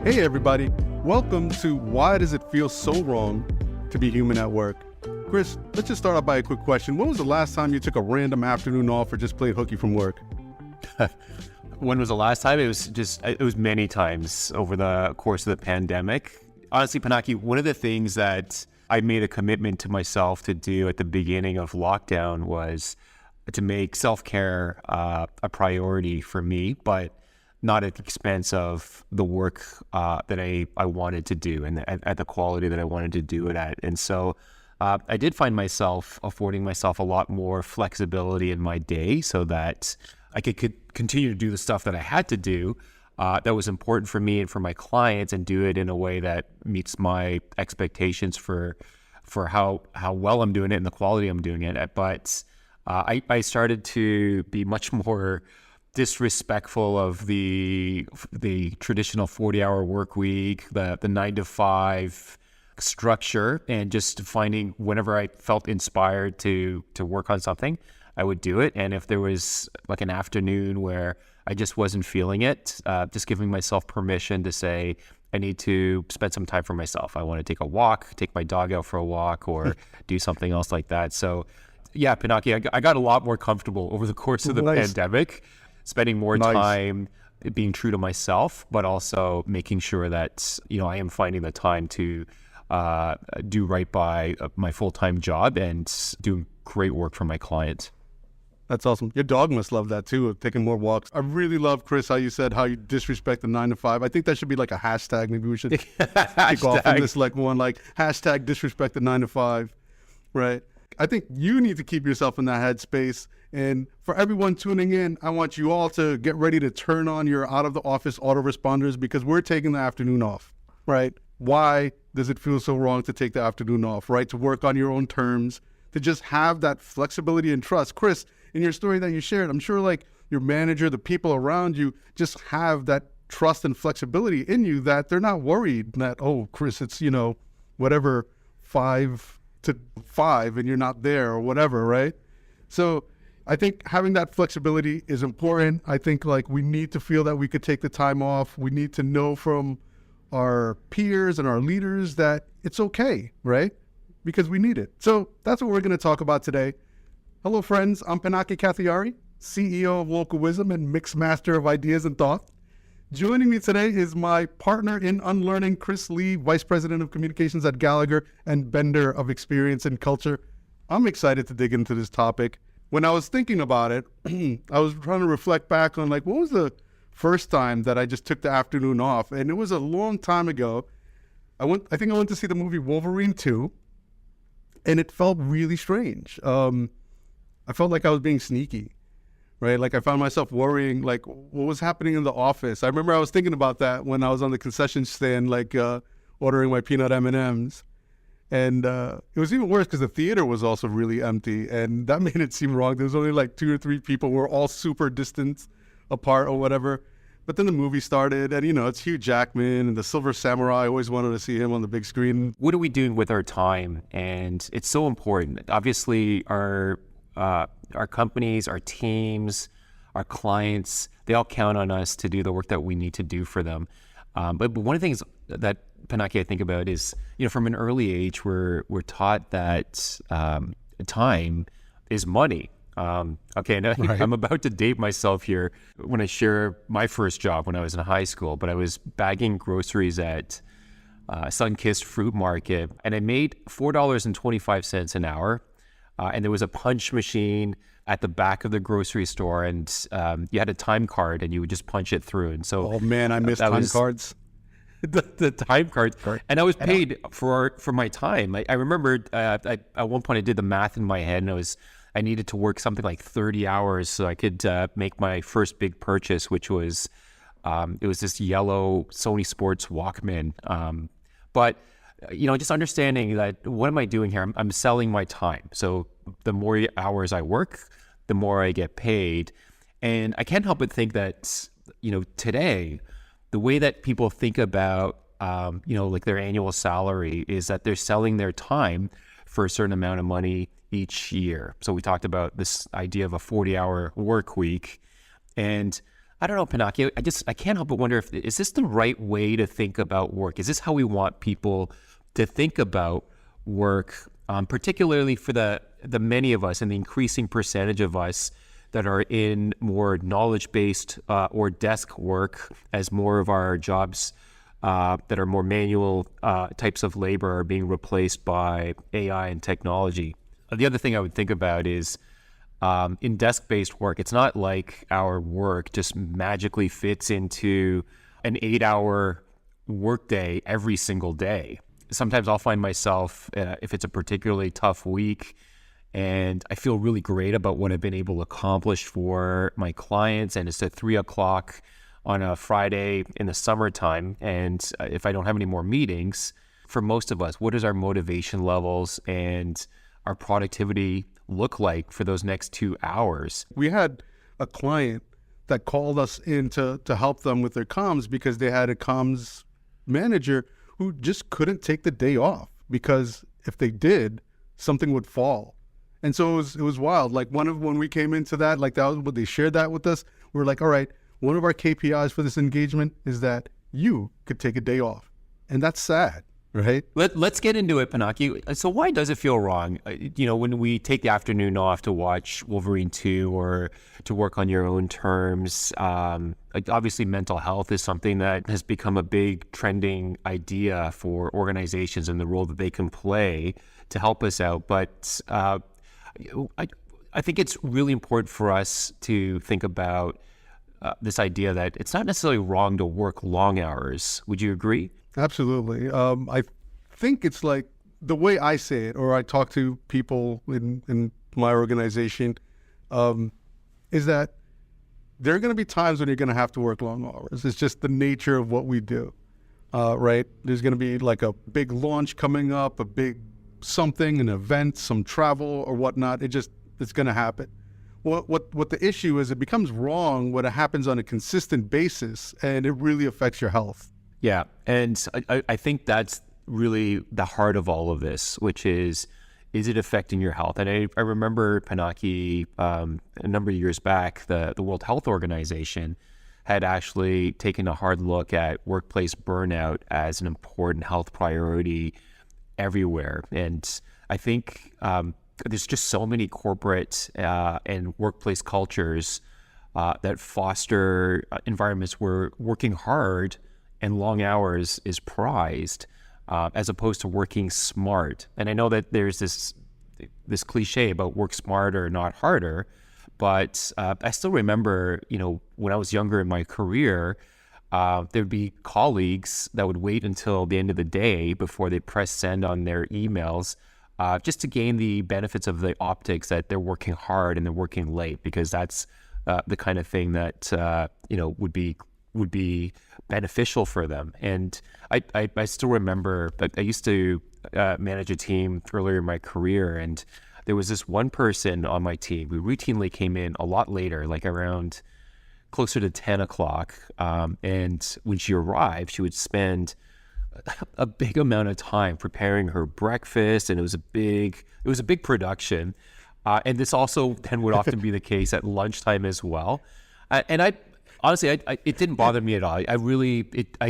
Hey everybody, welcome to Why Does It Feel So Wrong to Be Human at Work? Chris, let's just start out by a quick question. When was the last time you took a random afternoon off or just played hooky from work? When was the last time? It was many times over the course of the pandemic. Honestly, Pinaki, one of the things that I made a commitment to myself to do at the beginning of lockdown was to make self-care a priority for me, but not at the expense of the work that I wanted to do and at the quality that I wanted to do it at. And so I did find myself affording myself a lot more flexibility in my day so that I could continue to do the stuff that I had to do that was important for me and for my clients, and do it in a way that meets my expectations for how well I'm doing it and the quality I'm doing it at. But I started to be much more disrespectful of the traditional 40-hour work week, the 9 to 5 structure, and just finding whenever I felt inspired to work on something, I would do it. And if there was like an afternoon where I just wasn't feeling it, just giving myself permission to say, I need to spend some time for myself. I want to take a walk, take my dog out for a walk, or do something else like that. So yeah, Pinaki, I got a lot more comfortable over the course of the pandemic, spending more time being true to myself, but also making sure that, I am finding the time to do right by my full-time job and do great work for my clients. That's awesome. Your dog must love that too, of taking more walks. I really love, Chris, how you said how you disrespect the 9 to 5. I think that should be like a hashtag. Maybe we should kick off on this hashtag disrespect the 9 to 5, right? I think you need to keep yourself in that headspace. And for everyone tuning in, I want you all to get ready to turn on your out of the office autoresponders, because we're taking the afternoon off, right? Why does it feel so wrong to take the afternoon off, right? To work on your own terms, to just have that flexibility and trust. Chris, in your story that you shared, I'm sure like your manager, the people around you just have that trust and flexibility in you that they're not worried that, oh, Chris, it's, whatever, 5 to 5 and you're not there or whatever, right? So I think having that flexibility is important. I think like we need to feel that we could take the time off. We need to know from our peers and our leaders that it's okay, right? Because we need it. So that's what we're going to talk about today. Hello, friends. I'm Pinaki Kathiari, CEO of Local Wisdom and Mixed Master of Ideas and Thought. Joining me today is my partner in unlearning, Chris Lee, Vice President of Communications at Gallagher and Bender of Experience and Culture. I'm excited to dig into this topic. When I was thinking about it, I was trying to reflect back on what was the first time that I just took the afternoon off? And it was a long time ago. I think I went to see the movie Wolverine 2, and it felt really strange. I felt like I was being sneaky, right? Like I found myself worrying, like what was happening in the office. I remember I was thinking about that when I was on the concession stand, ordering my peanut M&Ms. And it was even worse because the theater was also really empty, and that made it seem wrong. There was only like 2 or 3 people. We're all super distant apart or whatever. But then the movie started, and it's Hugh Jackman and the Silver Samurai. I always wanted to see him on the big screen. What are we doing with our time? And it's so important. Obviously, our companies, our teams, our clients, they all count on us to do the work that we need to do for them. But one of the things that, Pinaki, I think about is, from an early age, we're taught that time is money. Okay, now right. I'm about to date myself here when I share my first job when I was in high school, but I was bagging groceries at Sunkist Fruit Market, and I made $4.25 an hour. And there was a punch machine at the back of the grocery store, and you had a time card, and you would just punch it through. And so, oh man, I missed time cards. The time cards, and I was paid for my time. I remember at one point I did the math in my head, and I needed to work something like 30 hours so I could make my first big purchase, which was it was this yellow Sony Sports Walkman. But just understanding that what am I doing here? I'm selling my time. So the more hours I work, the more I get paid. And I can't help but think that, today, the way that people think about, like their annual salary is that they're selling their time for a certain amount of money each year. So we talked about this idea of a 40-hour work week. And I don't know, Pinaki, I can't help but wonder is this the right way to think about work? Is this how we want people to think about work, particularly for the many of us and the increasing percentage of us that are in more knowledge-based or desk work, as more of our jobs that are more manual types of labor are being replaced by AI and technology. The other thing I would think about is in desk-based work, it's not like our work just magically fits into an 8-hour workday every single day. Sometimes I'll find myself, if it's a particularly tough week, and I feel really great about what I've been able to accomplish for my clients, and it's at 3:00 on a Friday in the summertime, and if I don't have any more meetings, for most of us, what is our motivation levels and our productivity look like for those next 2 hours? We had a client that called us in to help them with their comms because they had a comms manager who just couldn't take the day off because if they did, something would fall. And so it was wild. Like when we came into that, like that was what they shared that with us. We were like, all right, one of our KPIs for this engagement is that you could take a day off. And that's sad, right? Let's get into it, Pinaki. So why does it feel wrong? When we take the afternoon off to watch Wolverine 2 or to work on your own terms, obviously mental health is something that has become a big trending idea for organizations and the role that they can play to help us out. But I think it's really important for us to think about this idea that it's not necessarily wrong to work long hours. Would you agree? Absolutely. I think it's like the way I say it, or I talk to people in my organization, is that there are going to be times when you're going to have to work long hours. It's just the nature of what we do, right? There's going to be like a big launch coming up, a big something, an event, some travel or whatnot. It's going to happen. What the issue is, it becomes wrong when it happens on a consistent basis and it really affects your health. Yeah, and I think that's really the heart of all of this, which is it affecting your health? And I remember, Pinaki, a number of years back, the World Health Organization had actually taken a hard look at workplace burnout as an important health priority everywhere. And I think there's just so many corporate and workplace cultures that foster environments where working hard and long hours is prized, as opposed to working smart. And I know that there's this cliche about work smarter, not harder, but I still remember, when I was younger in my career, there'd be colleagues that would wait until the end of the day before they press send on their emails, just to gain the benefits of the optics that they're working hard and they're working late, because that's the kind of thing that would be beneficial for them. And I still remember that I used to manage a team earlier in my career, and there was this one person on my team who routinely came in a lot later, like around closer to 10 o'clock. And when she arrived, she would spend a big amount of time preparing her breakfast, and it was a big production. And this also then would often be the case at lunchtime as well. And honestly, it didn't bother me at all. I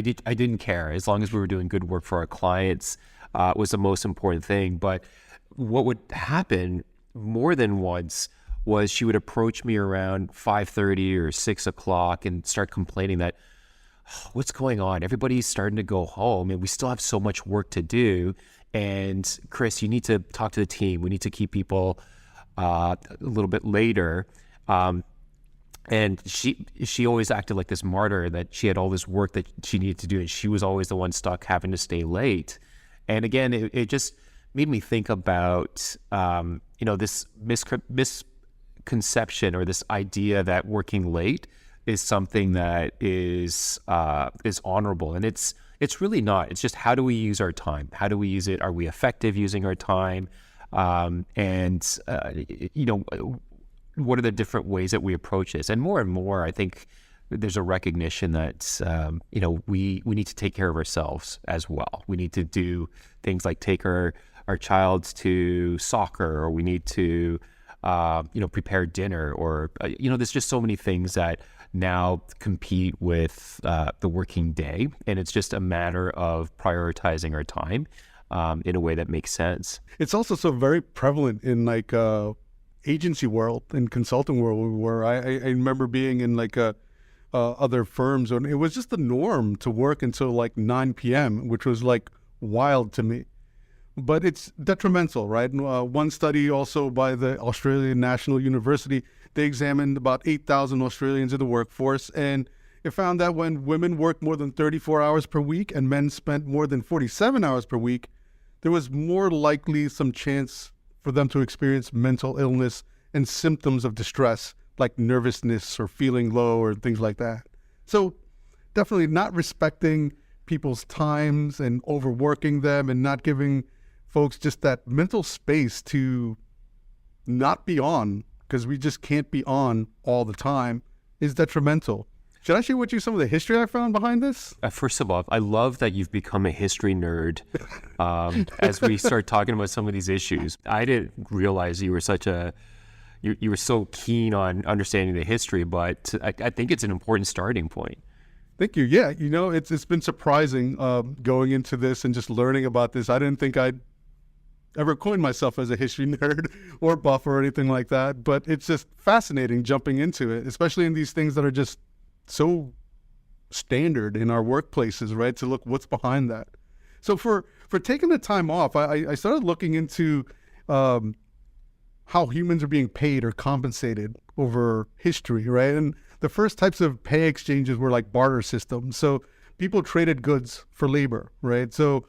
didn't care, as long as we were doing good work for our clients. Was the most important thing. But what would happen more than once was she would approach me around 5:30 or 6 o'clock and start complaining that, what's going on? Everybody's starting to go home and we still have so much work to do. And Chris, you need to talk to the team. We need to keep people a little bit later. And she always acted like this martyr, that she had all this work that she needed to do, and she was always the one stuck having to stay late. And again, it just made me think about this misconception or this idea that working late is something that is honorable, and it's really not. It's just, how do we use our time? How do we use it? Are we effective using our time? What are the different ways that we approach this? And more, I think there's a recognition that, we need to take care of ourselves as well. We need to do things like take our child to soccer, or we need to prepare dinner, or, there's just so many things that now compete with the working day. And it's just a matter of prioritizing our time in a way that makes sense. It's also so very prevalent in like agency world and consulting world, where I remember being in like other firms, and it was just the norm to work until like 9 p.m., which was like wild to me. But it's detrimental, right? One study also by the Australian National University, they examined about 8,000 Australians in the workforce, and it found that when women worked more than 34 hours per week and men spent more than 47 hours per week, there was more likely some chance for them to experience mental illness and symptoms of distress, like nervousness or feeling low or things like that. So definitely not respecting people's times and overworking them and not giving folks just that mental space to not be on, because we just can't be on all the time, is detrimental. Should I share with you some of the history I found behind this? First of all, I love that you've become a history nerd as we start talking about some of these issues. I didn't realize you were you were so keen on understanding the history, but I think it's an important starting point. Thank you. Yeah, it's been surprising going into this and just learning about this. I didn't think I'd ever coined myself as a history nerd or buff or anything like that, but it's just fascinating jumping into it, especially in these things that are just so standard in our workplaces, right? To look what's behind that. So for taking the time off, I started looking into how humans are being paid or compensated over history, right? And the first types of pay exchanges were like barter systems. So people traded goods for labor, right? So,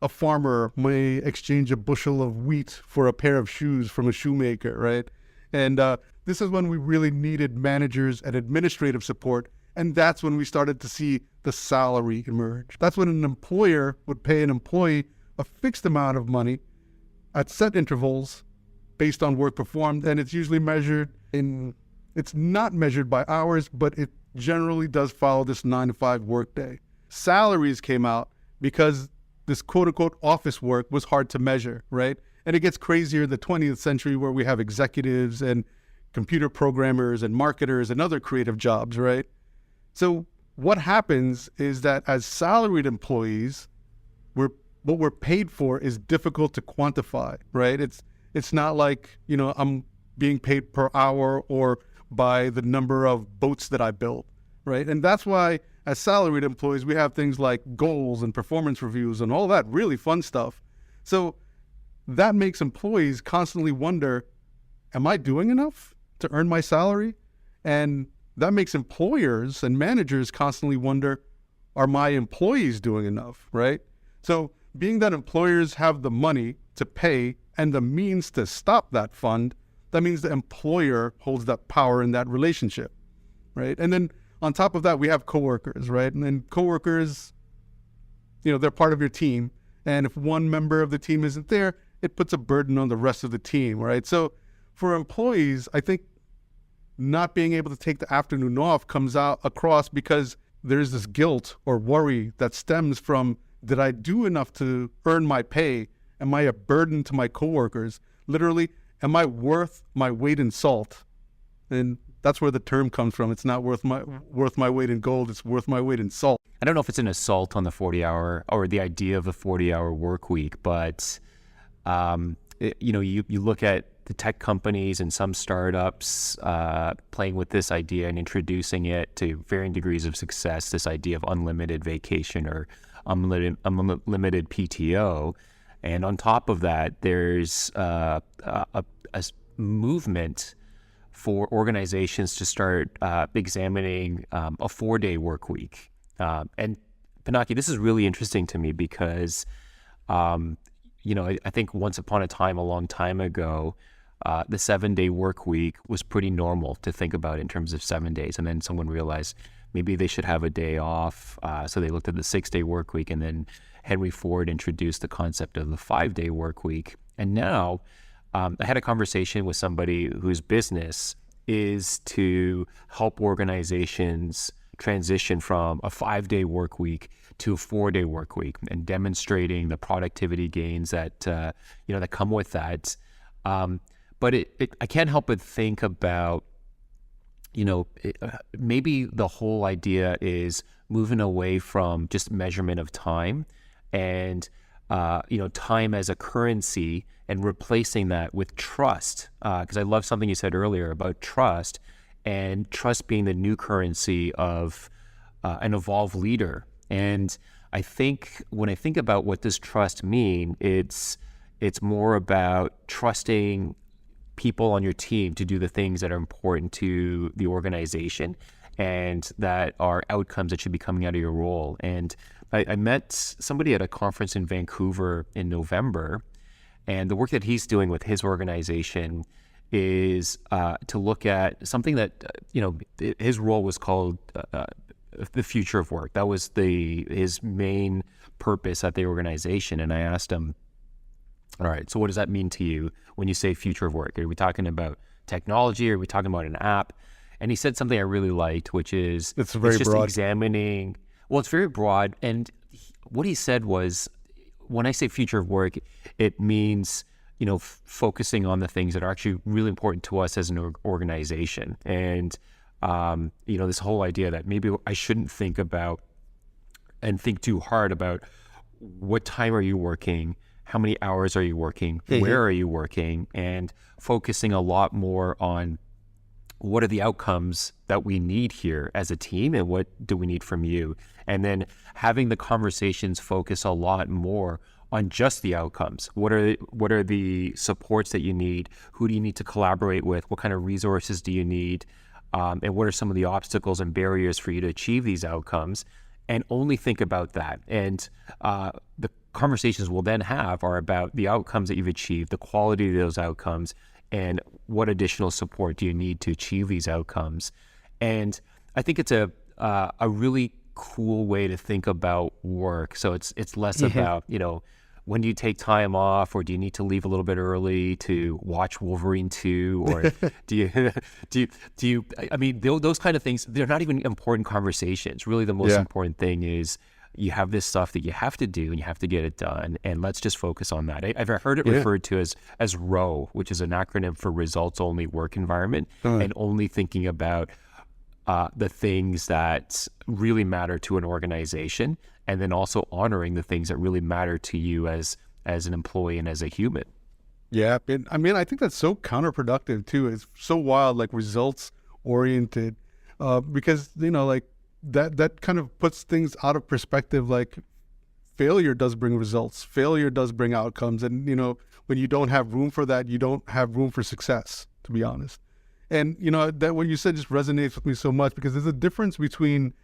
a farmer may exchange a bushel of wheat for a pair of shoes from a shoemaker, right? And this is when we really needed managers and administrative support. And that's when we started to see the salary emerge. That's when an employer would pay an employee a fixed amount of money at set intervals based on work performed. And it's usually it's not measured by hours, but it generally does follow this 9-to-5 workday. Salaries came out because this quote-unquote office work was hard to measure, right? And it gets crazier in the 20th century, where we have executives and computer programmers and marketers and other creative jobs, right? So what happens is that as salaried employees, what we're paid for is difficult to quantify, right? It's not like, I'm being paid per hour or by the number of boats that I built, right? And that's why as salaried employees, we have things like goals and performance reviews and all that really fun stuff. So that makes employees constantly wonder, am I doing enough to earn my salary? And that makes employers and managers constantly wonder, are my employees doing enough, right? So being that employers have the money to pay and the means to stop that fund, that means the employer holds that power in that relationship, right? And then on top of that, we have coworkers, right? And then coworkers, they're part of your team. And if one member of the team isn't there, it puts a burden on the rest of the team, right? So for employees, I think not being able to take the afternoon off comes across because there's this guilt or worry that stems from, did I do enough to earn my pay? Am I a burden to my coworkers? Literally, am I worth my weight in salt? And that's where the term comes from. It's not worth my weight in gold. It's worth my weight in salt. I don't know if it's an assault on the 40-hour or the idea of the 40-hour work week, but you look at the tech companies and some startups playing with this idea and introducing it to varying degrees of success, this idea of unlimited vacation or unlimited PTO. And on top of that, there's a movement for organizations to start examining a 4-day work week. And Pinaki, this is really interesting to me because, I think once upon a time, a long time ago, the 7-day work week was pretty normal to think about in terms of 7 days. And then someone realized maybe they should have a day off. So they looked at the 6-day work week, and then Henry Ford introduced the concept of the 5-day work week. And now I had a conversation with somebody whose business is to help organizations transition from a 5-day work week to a 4-day work week, and demonstrating the productivity gains that that come with that. But I can't help but think about, maybe the whole idea is moving away from just measurement of time and, time as a currency, and replacing that with trust. Because I love something you said earlier about trust, and trust being the new currency of an evolved leader. And I think when I think about what does trust mean, it's more about trusting people on your team to do the things that are important to the organization and that are outcomes that should be coming out of your role. And I met somebody at a conference in Vancouver in November, and the work that he's doing with his organization is to look at something that, his role was called the future of work. That was his main purpose at the organization. And I asked him, all right, so what does that mean to you when you say future of work? Are we talking about technology? Are we talking about an app? And he said something I really liked, which is it's just broad. Examining. Well, it's very broad. And what he said was, when I say future of work, it means, focusing on the things that are actually really important to us as an organization. And, this whole idea that maybe I shouldn't think about and think too hard about what time are you working, how many hours are you working, where are you working, and focusing a lot more on what are the outcomes that we need here as a team and what do we need from you. And then having the conversations focus a lot more on just the outcomes. What are the supports that you need? Who do you need to collaborate with? What kind of resources do you need? And what are some of the obstacles and barriers for you to achieve these outcomes? And only think about that. And the conversations we'll then have are about the outcomes that you've achieved, the quality of those outcomes, and what additional support do you need to achieve these outcomes. And I think it's a really cool way to think about work. So it's less about, when do you take time off, or do you need to leave a little bit early to watch Wolverine 2, or do you, I mean, those kind of things, they're not even important conversations. Really, the most important thing is you have this stuff that you have to do and you have to get it done, and let's just focus on that. I've heard it referred to as ROWE, which is an acronym for results only work environment, and only thinking about the things that really matter to an organization, and then also honoring the things that really matter to you as an employee and as a human. Yeah, I think that's so counterproductive too. It's so wild, like results oriented, because that kind of puts things out of perspective. Like failure does bring results, failure does bring outcomes, and when you don't have room for that, you don't have room for success, to be honest. And that what you said just resonates with me so much, because there's a difference between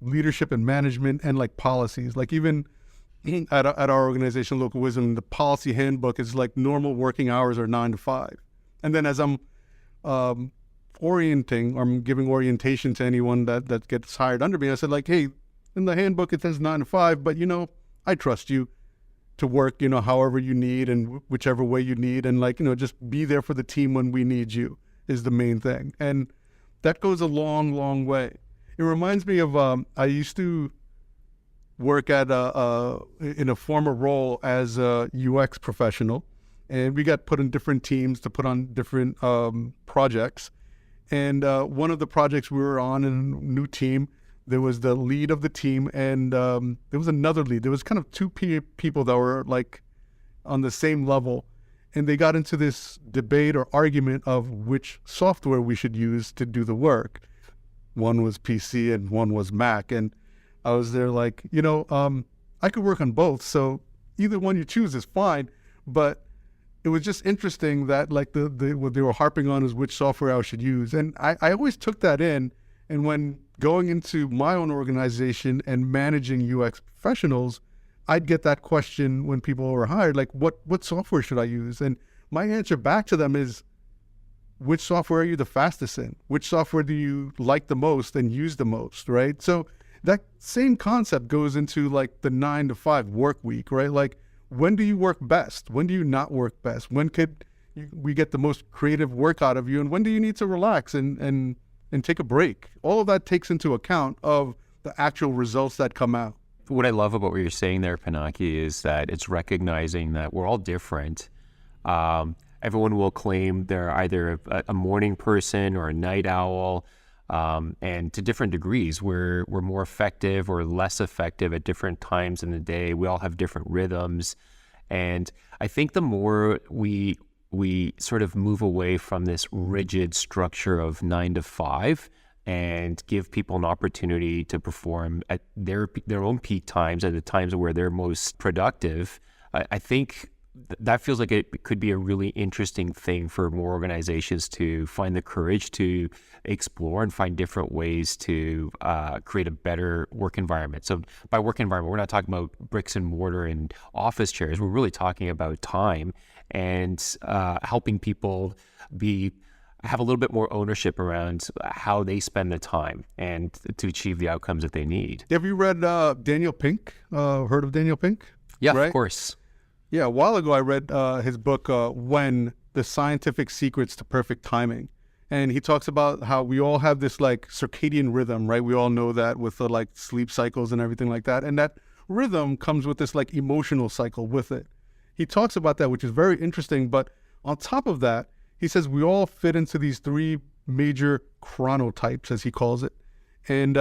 leadership and management and like policies. Like even at our organization, Local Wisdom, the policy handbook is like normal working hours are 9 to 5. And then as I'm orienting, or I'm giving orientation to anyone that gets hired under me, I said like, hey, in the handbook it says 9 to 5, but I trust you to work, however you need and whichever way you need, and just be there for the team when we need you is the main thing. And that goes a long, long way. It reminds me of, I used to work at in a former role as a UX professional, and we got put in different teams to put on different projects. And one of the projects we were on in a new team, there was the lead of the team, and there was another lead. There was kind of two people that were like on the same level, and they got into this debate or argument of which software we should use to do the work. One was PC and one was Mac, and I was there like, I could work on both, so either one you choose is fine. But it was just interesting that like what they were harping on is which software I should use. And I always took that in. And when going into my own organization and managing UX professionals, I'd get that question when people were hired, like what software should I use? And my answer back to them is, which software are you the fastest in? Which software do you like the most and use the most, right? So that same concept goes into like the 9 to 5 work week, right? Like, when do you work best? When do you not work best? When could we get the most creative work out of you? And when do you need to relax and take a break? All of that takes into account of the actual results that come out. What I love about what you're saying there, Pinaki, is that it's recognizing that we're all different. And everyone will claim they're either a morning person or a night owl. And to different degrees, we're more effective or less effective at different times in the day. We all have different rhythms. And I think the more we sort of move away from this rigid structure of 9 to 5 and give people an opportunity to perform at their own peak times, at the times where they're most productive, I think that feels like it could be a really interesting thing for more organizations to find the courage to explore and find different ways to create a better work environment. So by work environment, we're not talking about bricks and mortar and office chairs. We're really talking about time and helping people have a little bit more ownership around how they spend the time and to achieve the outcomes that they need. Have you read Daniel Pink? Heard of Daniel Pink? Yeah, right? Of course. Yeah, a while ago I read his book, When, The Scientific Secrets to Perfect Timing. And he talks about how we all have this like circadian rhythm, right? We all know that with the like sleep cycles and everything like that. And that rhythm comes with this like emotional cycle with it. He talks about that, which is very interesting. But on top of that, he says we all fit into these 3 major chronotypes, as he calls it. And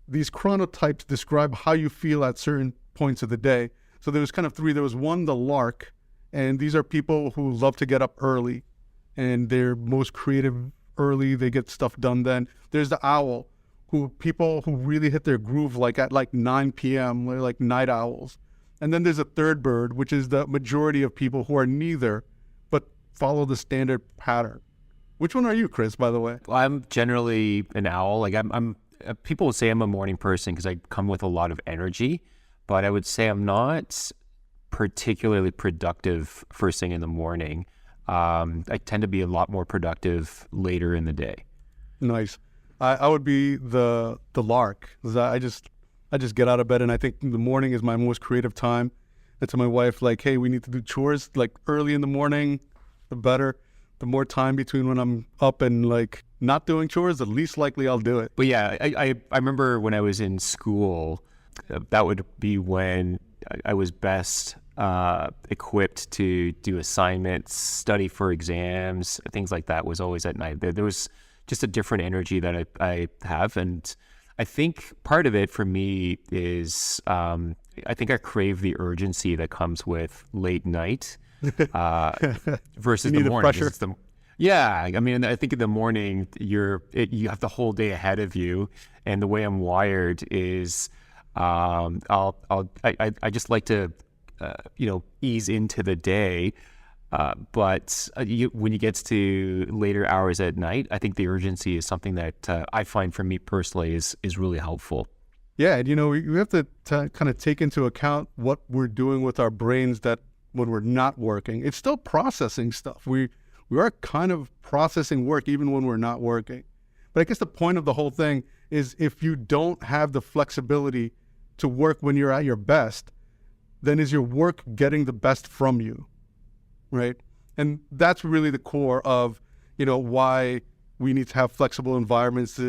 these chronotypes describe how you feel at certain points of the day. So there was kind of 3. There was 1, the lark, and these are people who love to get up early, and they're most creative early. They get stuff done then. There's the owl, people who really hit their groove like at like 9 p.m., they're like night owls. And then there's a third bird, which is the majority of people who are neither, but follow the standard pattern. Which one are you, Chris, by the way? Well, I'm generally an owl. Like I'm people will say I'm a morning person because I come with a lot of energy. But I would say I'm not particularly productive first thing in the morning. I tend to be a lot more productive later in the day. Nice. I would be the lark. I just get out of bed, and I think the morning is my most creative time. I tell my wife, like, hey, we need to do chores like early in the morning. The better. The more time between when I'm up and like not doing chores, the least likely I'll do it. But yeah, I remember when I was in school, that would be when I was best equipped to do assignments, study for exams, things like that was always at night. There was just a different energy that I have. And I think part of it for me is I think I crave the urgency that comes with late night versus the morning. Pressure. Yeah, I mean, I think in the morning you have the whole day ahead of you, and the way I'm wired is I just like to ease into the day, but when you get to later hours at night, I think the urgency is something that I find for me personally is really helpful. Yeah, and we have to kind of take into account what we're doing with our brains that when we're not working, it's still processing stuff. We are kind of processing work even when we're not working. But I guess the point of the whole thing is if you don't have the flexibility to work when you're at your best, then is your work getting the best from you, right? And that's really the core of, why we need to have flexible environments.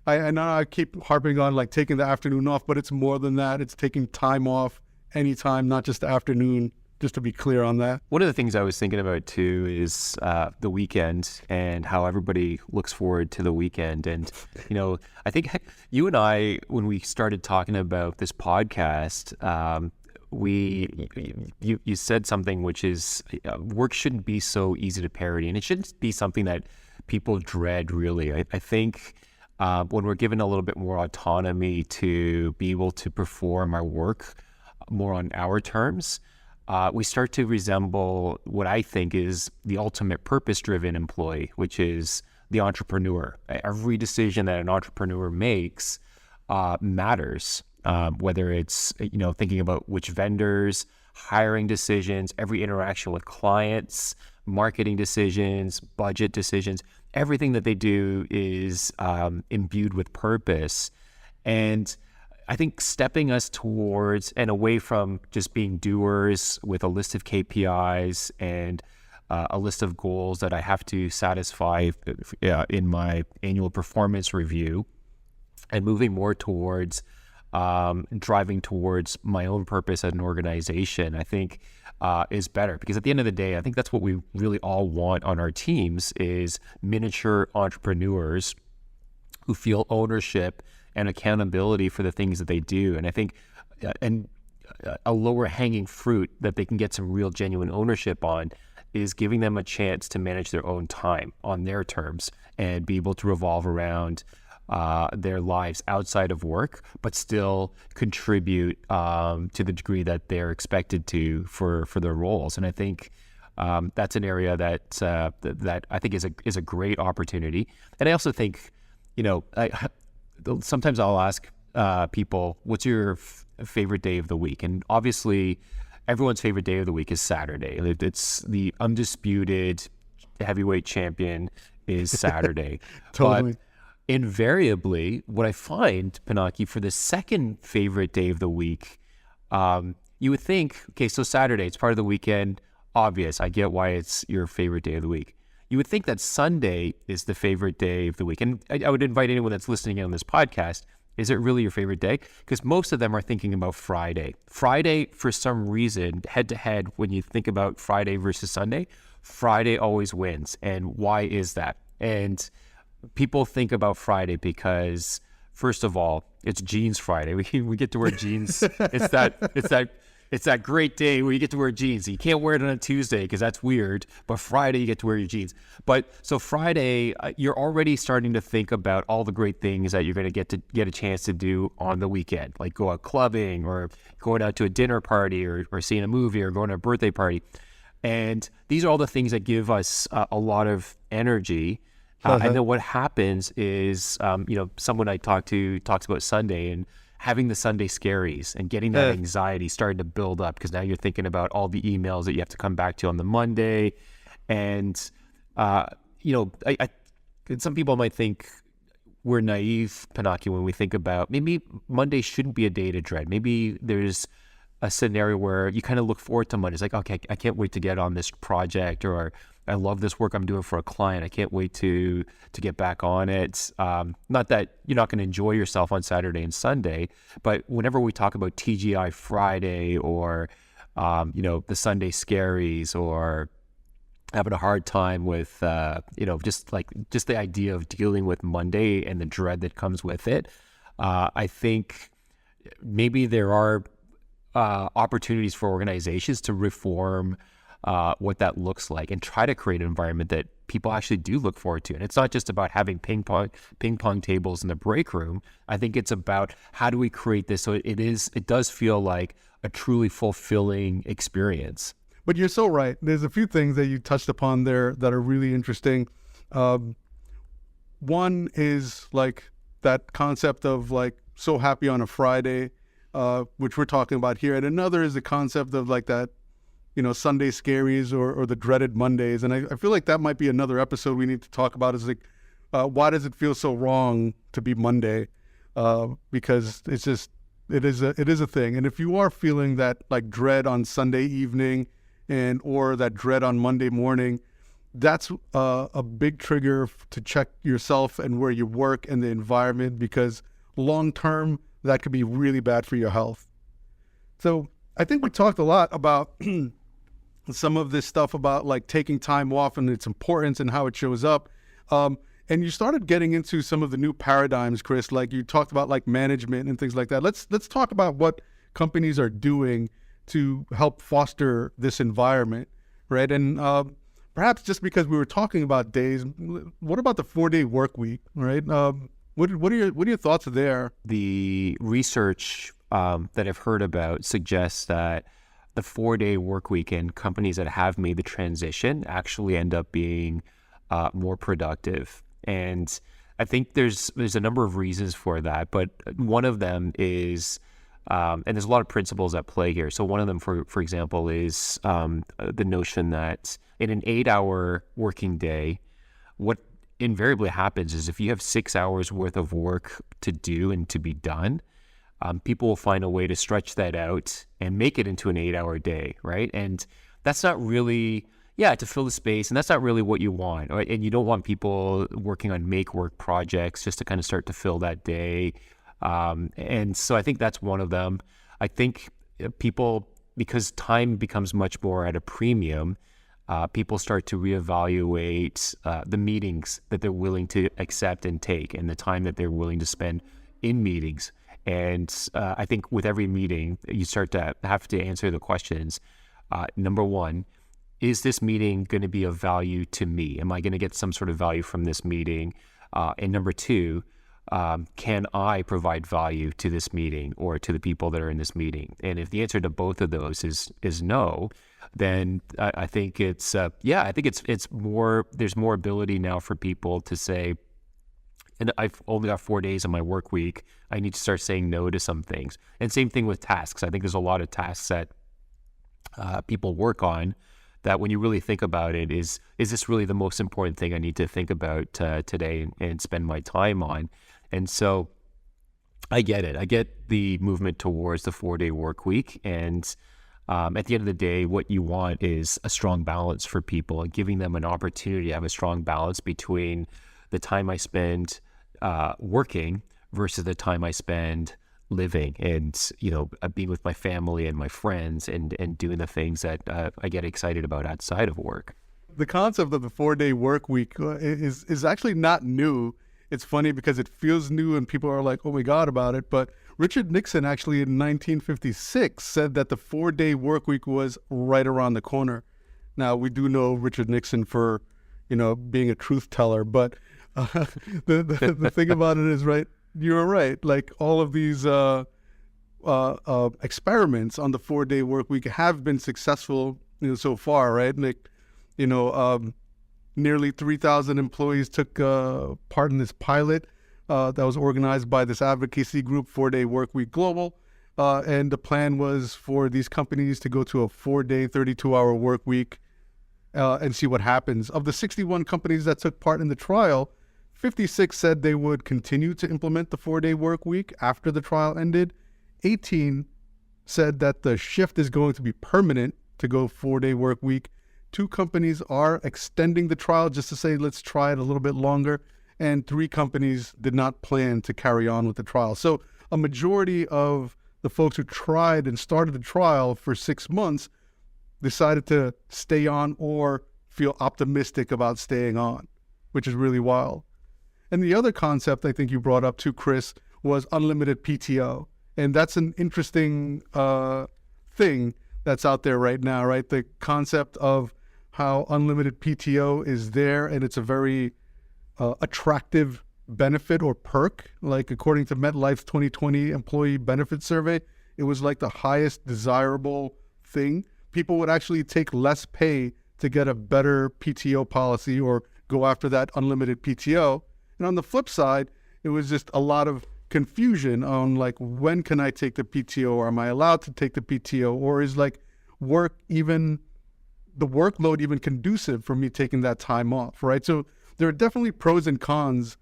I know I keep harping on like taking the afternoon off, but it's more than that. It's taking time off anytime, not just the afternoon, just to be clear on that. One of the things I was thinking about too is the weekend and how everybody looks forward to the weekend. And, I think you and I, when we started talking about this podcast, you said something which is work shouldn't be so easy to parody, and it shouldn't be something that people dread really. I think when we're given a little bit more autonomy to be able to perform our work more on our terms, we start to resemble what I think is the ultimate purpose-driven employee, which is the entrepreneur. Every decision that an entrepreneur makes matters, whether it's thinking about which vendors, hiring decisions, every interaction with clients, marketing decisions, budget decisions. Everything that they do is imbued with purpose. And I think stepping us towards and away from just being doers with a list of KPIs and a list of goals that I have to satisfy in my annual performance review, and moving more towards driving towards my own purpose as an organization, I think is better. Because at the end of the day, I think that's what we really all want on our teams is miniature entrepreneurs who feel ownership and accountability for the things that they do. And I think a lower hanging fruit that they can get some real genuine ownership on is giving them a chance to manage their own time on their terms and be able to revolve around their lives outside of work, but still contribute to the degree that they're expected to for their roles. And I think that's an area that I think is a great opportunity. And I also think, sometimes I'll ask people, what's your favorite day of the week? And obviously, everyone's favorite day of the week is Saturday. It's the undisputed heavyweight champion is Saturday. Totally. But invariably, what I find, Pinaki, for the second favorite day of the week, you would think, okay, so Saturday, it's part of the weekend. Obvious. I get why it's your favorite day of the week. You would think that Sunday is the favorite day of the week. And I would invite anyone that's listening in on this podcast, is it really your favorite day? Because most of them are thinking about Friday. Friday, for some reason, head to head, when you think about Friday versus Sunday, Friday always wins. And why is that? And people think about Friday because, first of all, it's Jeans Friday. We get to wear jeans. It's that great day where you get to wear jeans. You can't wear it on a Tuesday because that's weird, but Friday you get to wear your jeans. But so Friday, you're already starting to think about all the great things that you're going to get a chance to do on the weekend, like go out clubbing or going out to a dinner party or seeing a movie or going to a birthday party. And these are all the things that give us a lot of energy. And then what happens is, someone I talked to talks about Sunday and having the Sunday scaries and getting that anxiety starting to build up because now you're thinking about all the emails that you have to come back to on the Monday. And, some people might think we're naive, Pinaki, when we think about maybe Monday shouldn't be a day to dread. Maybe there's a scenario where you kind of look forward to Monday. It's like, okay, I can't wait to get on this project, or I love this work I'm doing for a client. I can't wait to get back on it. Not that you're not going to enjoy yourself on Saturday and Sunday, but whenever we talk about TGI Friday or, the Sunday scaries or having a hard time with, just the idea of dealing with Monday and the dread that comes with it, I think maybe there are opportunities for organizations to reform what that looks like and try to create an environment that people actually do look forward to. And it's not just about having ping pong tables in the break room. I think it's about how do we create this so it does feel like a truly fulfilling experience. But you're so right. There's a few things that you touched upon there that are really interesting. One is like that concept of like so happy on a Friday, which we're talking about here. And another is the concept of like that, Sunday scaries or the dreaded Mondays. And I feel like that might be another episode we need to talk about is like, why does it feel so wrong to be Monday? Because it is a thing. And if you are feeling that like dread on Sunday evening or that dread on Monday morning, that's a big trigger to check yourself and where you work and the environment, because long-term, that could be really bad for your health. So I think we talked a lot about some of this stuff about like taking time off and its importance and how it shows up. And you started getting into some of the new paradigms, Chris, like you talked about like management and things like that. Let's talk about what companies are doing to help foster this environment, right? And perhaps just because we were talking about days, what about the 4-day work week, right? What are your thoughts there? The research that I've heard about suggests that the 4-day work week and companies that have made the transition actually end up being more productive. And I think there's a number of reasons for that, but one of them is, and there's a lot of principles at play here. So one of them, for example, is the notion that in an 8-hour working day, what invariably happens is if you have 6 hours worth of work to do and to be done, people will find a way to stretch that out and make it into an 8-hour day, right? And that's not really, to fill the space, and that's not really what you want, right? And you don't want people working on make-work projects just to kind of start to fill that day. And so I think that's one of them. I think people, because time becomes much more at a premium, people start to reevaluate the meetings that they're willing to accept and take, and the time that they're willing to spend in meetings. And I think with every meeting, you start to have to answer the questions. Number one, is this meeting going to be of value to me? Am I going to get some sort of value from this meeting? And number two, can I provide value to this meeting or to the people that are in this meeting? And if the answer to both of those is no, then I think it's more, there's more ability now for people to say, and I've only got 4 days on my work week, I need to start saying no to some things. And same thing with tasks. I think there's a lot of tasks that people work on that when you really think about it, is this really the most important thing I need to think about today and spend my time on? And so I get it. I get the movement towards the 4-day work week. And at the end of the day, what you want is a strong balance for people and giving them an opportunity to have a strong balance between the time I spend working versus the time I spend living and, being with my family and my friends and doing the things that I get excited about outside of work. The concept of the 4-day work week is actually not new. It's funny because it feels new and people are like, oh my God, about it. But Richard Nixon actually in 1956 said that the 4-day work week was right around the corner. Now, we do know Richard Nixon for, being a truth teller, but the thing about it is, right, you're right. Like all of these experiments on the 4-day work week have been successful, so far, right? Like, nearly 3,000 employees took part in this pilot that was organized by this advocacy group, 4-day work week global. And the plan was for these companies to go to a 4-day, 32-hour work week and see what happens. Of the 61 companies that took part in the trial, 56 said they would continue to implement the 4-day work week after the trial ended. 18 said that the shift is going to be permanent to go 4-day work week. 2 companies are extending the trial just to say, let's try it a little bit longer. And 3 companies did not plan to carry on with the trial. So a majority of the folks who tried and started the trial for 6 months decided to stay on or feel optimistic about staying on, which is really wild. And the other concept I think you brought up too, Chris, was unlimited PTO. And that's an interesting thing that's out there right now, right? The concept of how unlimited PTO is there, and it's a very attractive benefit or perk. Like according to MetLife's 2020 employee benefit survey, it was like the highest desirable thing. People would actually take less pay to get a better PTO policy or go after that unlimited PTO. And on the flip side, it was just a lot of confusion on like, when can I take the PTO, or am I allowed to take the PTO, or is like the workload even conducive for me taking that time off, right? So there are definitely pros and cons,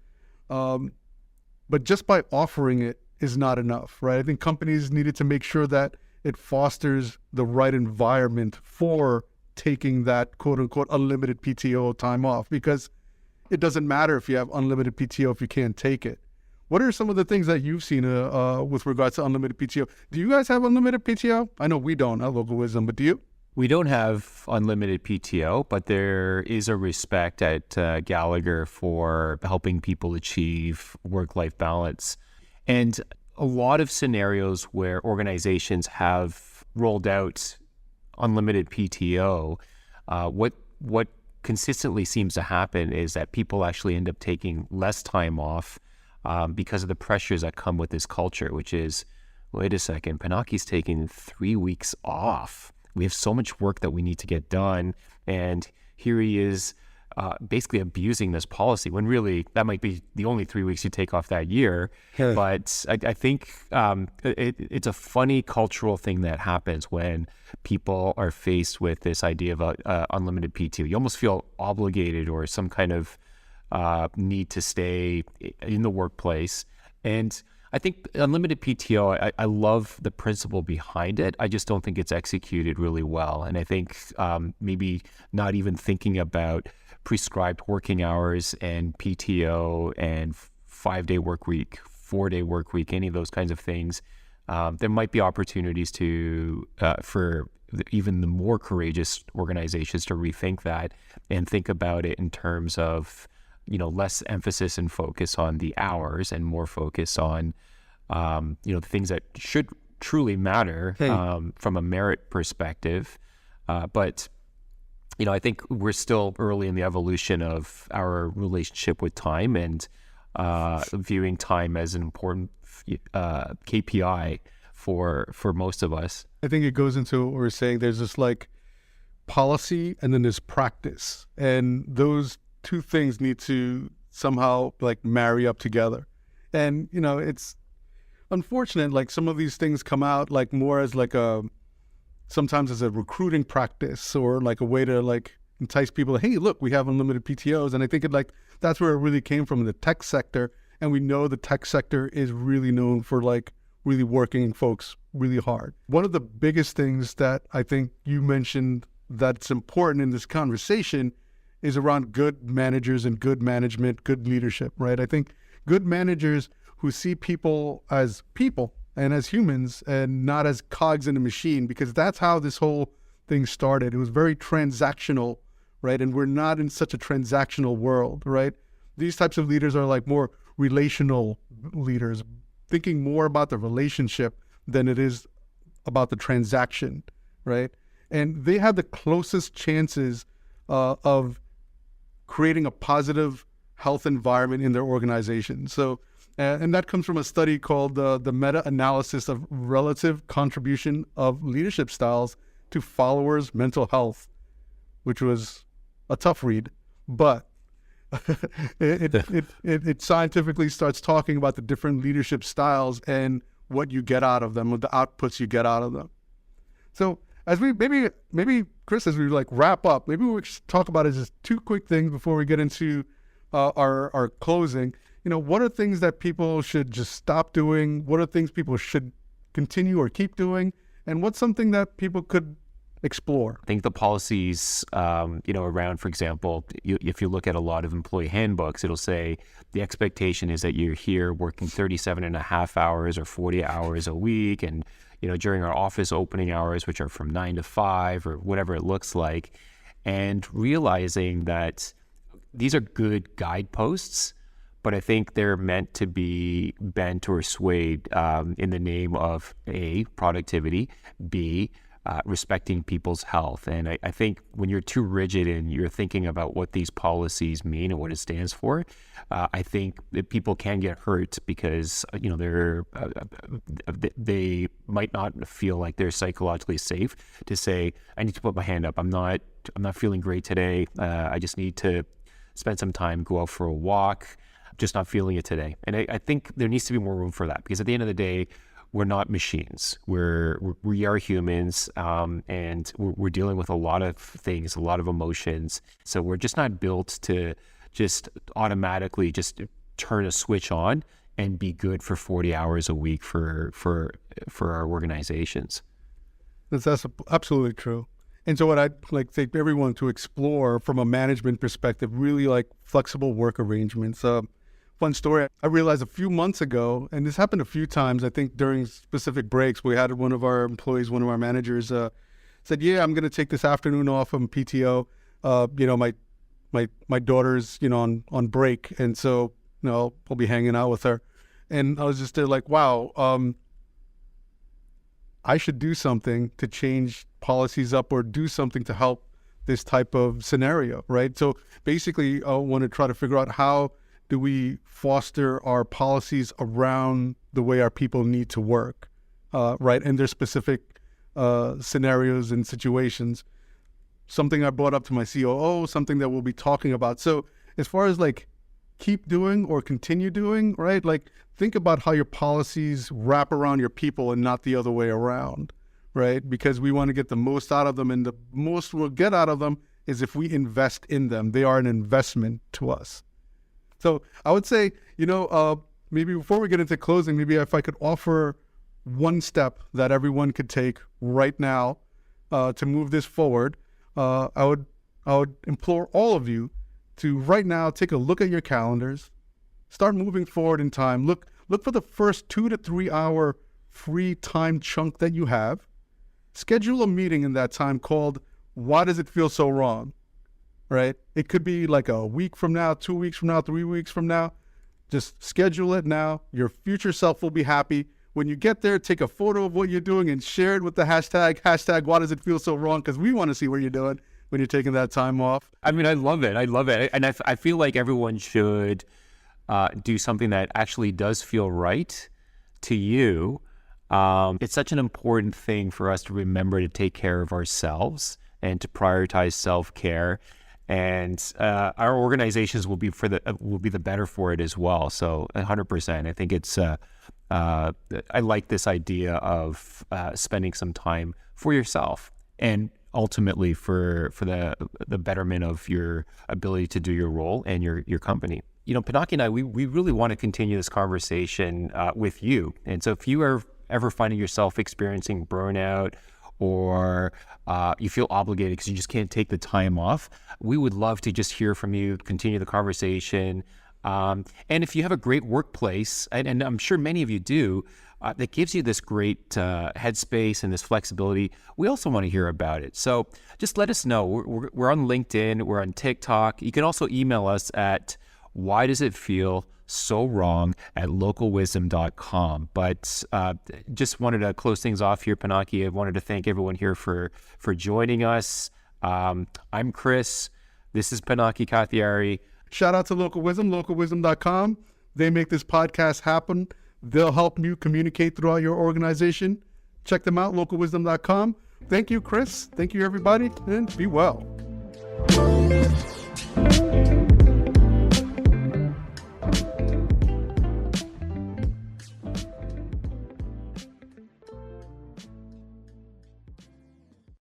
but just by offering it is not enough, right? I think companies needed to make sure that it fosters the right environment for taking that quote unquote unlimited PTO time off, because it doesn't matter if you have unlimited PTO if you can't take it. What are some of the things that you've seen with regards to unlimited PTO? Do you guys have unlimited PTO? I know we don't at Local Wisdom, but do you? We don't have unlimited PTO, but there is a respect at Gallagher for helping people achieve work-life balance. And a lot of scenarios where organizations have rolled out unlimited PTO, what consistently seems to happen is that people actually end up taking less time off because of the pressures that come with this culture, which is, wait a second, Pinaki's taking 3 weeks off. We have so much work that we need to get done. And here he is basically abusing this policy when really that might be the only 3 weeks you take off that year. Yeah. But I think it's a funny cultural thing that happens when people are faced with this idea of unlimited PTO. You almost feel obligated or some kind of need to stay in the workplace. And I think unlimited PTO, I love the principle behind it. I just don't think it's executed really well. And I think maybe not even thinking about prescribed working hours and PTO and 5-day work week 4-day work week, any of those kinds of things, there might be opportunities to for even the more courageous organizations to rethink that and think about it in terms of, less emphasis and focus on the hours and more focus on, the things that should truly matter from a merit perspective. But I think we're still early in the evolution of our relationship with time and viewing time as an important KPI for most of us. I think it goes into what we're saying. There's this like policy and then there's practice. And those two things need to somehow like marry up together. And, it's unfortunate, like some of these things come out like more as like sometimes as a recruiting practice or like a way to like entice people. Hey, look, we have unlimited PTOs. And I think that's where it really came from in the tech sector. And we know the tech sector is really known for like really working folks really hard. One of the biggest things that I think you mentioned that's important in this conversation is around good managers and good management, good leadership, right? I think good managers who see people as people and as humans and not as cogs in a machine, because that's how this whole thing started. It was very transactional, right? And we're not in such a transactional world, right? These types of leaders are like more relational leaders, thinking more about the relationship than it is about the transaction, right? And they have the closest chances of creating a positive health environment in their organization. So, and that comes from a study called the meta-analysis of relative contribution of leadership styles to followers' mental health, which was a tough read, but it scientifically starts talking about the different leadership styles and what you get out of them, or the outputs you get out of them. So as we maybe Chris, as we like wrap up, maybe we should talk about it just two quick things before we get into our closing. What are things that people should just stop doing? What are things people should continue or keep doing? And what's something that people could explore? I think the policies, around, for example, if you look at a lot of employee handbooks, it'll say the expectation is that you're here working 37 and a half hours or 40 hours a week. And, during our office opening hours, which are from 9 to 5 or whatever it looks like, and realizing that these are good guideposts, but I think they're meant to be bent or swayed in the name of A, productivity, B, respecting people's health. And I think when you're too rigid and you're thinking about what these policies mean and what it stands for, I think that people can get hurt because they might not feel like they're psychologically safe to say, I need to put my hand up. I'm not feeling great today. I just need to spend some time, go out for a walk. Just not feeling it today. And I think there needs to be more room for that, because at the end of the day, we're not machines. We are humans, and we're dealing with a lot of things, a lot of emotions. So we're just not built to just automatically just turn a switch on and be good for 40 hours a week for our organizations. That's absolutely true. And so what I'd like take everyone to explore from a management perspective, really like flexible work arrangements. Fun story. I realized a few months ago, and this happened a few times, I think during specific breaks, we had one of our employees, one of our managers said, yeah, I'm going to take this afternoon off from PTO. My daughter's, on break. And so, I'll be hanging out with her. And I was just there like, wow, I should do something to change policies up or do something to help this type of scenario, right? So basically, I want to try to figure out how do we foster our policies around the way our people need to work, right? And there's specific scenarios and situations. Something I brought up to my COO, something that we'll be talking about. So as far as like keep doing or continue doing, right? Like think about how your policies wrap around your people and not the other way around, right? Because we want to get the most out of them, and the most we'll get out of them is if we invest in them. They are an investment to us. So I would say, maybe before we get into closing, maybe if I could offer one step that everyone could take right now to move this forward, I would implore all of you to right now take a look at your calendars, Start moving forward in time. Look for the first 2 to 3 hour free time chunk that you have. Schedule a meeting in that time called "Why Does It Feel So Wrong?" Right? It could be like a week from now, 2 weeks from now, 3 weeks from now. Just schedule it now. Your future self will be happy. When you get there, take a photo of what you're doing and share it with the hashtag "Why Does It Feel So Wrong?" because we want to see what you're doing when you're taking that time off. I mean, I love it. And I feel like everyone should do something that actually does feel right to you. It's such an important thing for us to remember to take care of ourselves and to prioritize self-care. And our organizations will be the better for it as well. So 100%. I think it's I like this idea of spending some time for yourself and ultimately for the betterment of your ability to do your role and your company. You know, Pinaki and I, we really want to continue this conversation with you. And so if you are ever finding yourself experiencing burnout or you feel obligated because you just can't take the time off, we would love to just hear from you, continue the conversation. And if you have a great workplace, and I'm sure many of you do, that gives you this great headspace and this flexibility, we also want to hear about it. So just let us know. We're on LinkedIn, we're on TikTok. You can also email us at whydoesitfeelsowrong@localwisdom.com. But just wanted to close things off here, Pinaki. I wanted to thank everyone here for joining us. I'm Chris. This is Pinaki Kathiari. Shout out to Local Wisdom, localwisdom.com. They make this podcast happen. They'll help you communicate throughout your organization. Check them out, localwisdom.com. Thank you, Chris. Thank you, everybody, and be well.